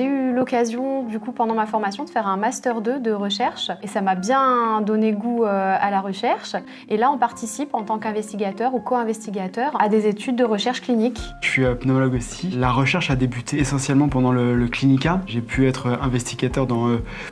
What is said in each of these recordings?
J'ai eu l'occasion, du coup, pendant ma formation, de faire un Master 2 de recherche et ça m'a bien donné goût à la recherche. Et là, on participe en tant qu'investigateur ou co-investigateur à des études de recherche clinique. Je suis pneumologue aussi. La recherche a débuté essentiellement pendant le clinica. J'ai pu être investigateur dans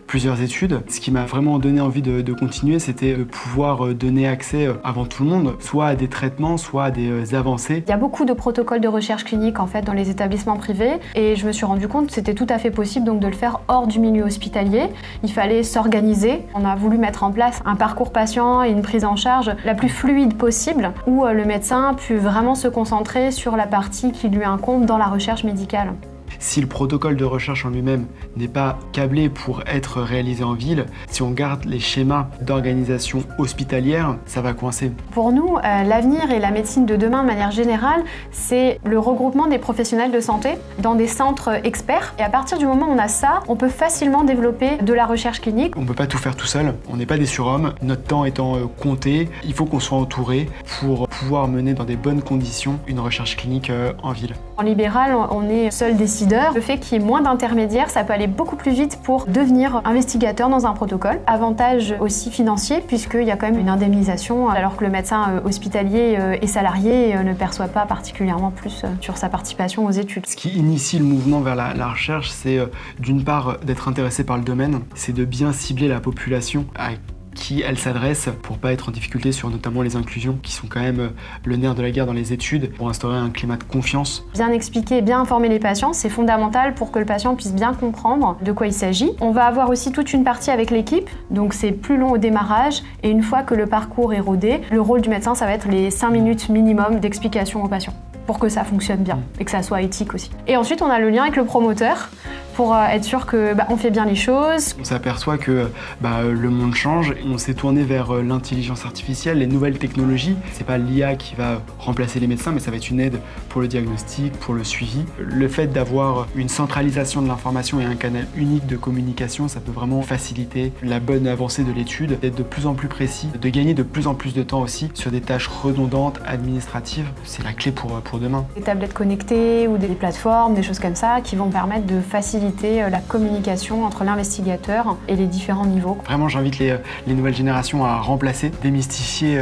plusieurs études. Ce qui m'a vraiment donné envie de continuer, c'était de pouvoir donner accès avant tout le monde, soit à des traitements, soit à des avancées. Il y a beaucoup de protocoles de recherche clinique en fait dans les établissements privés et je me suis rendu compte que c'était tout à fait possible donc de le faire hors du milieu hospitalier. Il fallait s'organiser. On a voulu mettre en place un parcours patient et une prise en charge la plus fluide possible où le médecin pu vraiment se concentrer sur la partie qui lui incombe dans la recherche médicale. Si le protocole de recherche en lui-même n'est pas câblé pour être réalisé en ville, si on garde les schémas d'organisation hospitalière, ça va coincer. Pour nous, l'avenir et la médecine de demain de manière générale, c'est le regroupement des professionnels de santé dans des centres experts. Et à partir du moment où on a ça, on peut facilement développer de la recherche clinique. On ne peut pas tout faire tout seul, on n'est pas des surhommes, notre temps étant compté, il faut qu'on soit entouré pour pouvoir mener dans des bonnes conditions une recherche clinique en ville. En libéral, on est seul décideur. Le fait qu'il y ait moins d'intermédiaires, ça peut aller beaucoup plus vite pour devenir investigateur dans un protocole. Avantage aussi financier, puisqu'il y a quand même une indemnisation, alors que le médecin hospitalier et salarié ne perçoit pas particulièrement plus sur sa participation aux études. Ce qui initie le mouvement vers la recherche, c'est d'une part d'être intéressé par le domaine, c'est de bien cibler la population à qui elle s'adresse pour pas être en difficulté sur notamment les inclusions qui sont quand même le nerf de la guerre dans les études pour instaurer un climat de confiance. Bien expliquer, bien informer les patients, c'est fondamental pour que le patient puisse bien comprendre de quoi il s'agit. On va avoir aussi toute une partie avec l'équipe, donc c'est plus long au démarrage et une fois que le parcours est rodé, le rôle du médecin ça va être les 5 minutes minimum d'explication au patient pour que ça fonctionne bien et que ça soit éthique aussi. Et ensuite on a le lien avec le promoteur pour être sûr que on fait bien les choses. On s'aperçoit que le monde change, on s'est tourné vers l'intelligence artificielle, les nouvelles technologies. C'est pas l'IA qui va remplacer les médecins, mais ça va être une aide pour le diagnostic, pour le suivi. Le fait d'avoir une centralisation de l'information et un canal unique de communication, ça peut vraiment faciliter la bonne avancée de l'étude, d'être de plus en plus précis, de gagner de plus en plus de temps aussi sur des tâches redondantes, administratives. C'est la clé pour demain. Des tablettes connectées ou des plateformes, des choses comme ça, qui vont permettre de faciliter la communication entre l'investigateur et les différents niveaux. Vraiment, j'invite les nouvelles générations à remplacer, démystifier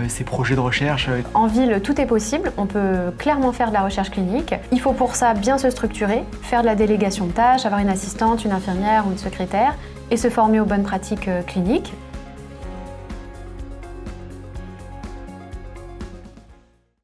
ces projets de recherche. En ville, tout est possible. On peut clairement faire de la recherche clinique. Il faut pour ça bien se structurer, faire de la délégation de tâches, avoir une assistante, une infirmière ou une secrétaire et se former aux bonnes pratiques cliniques.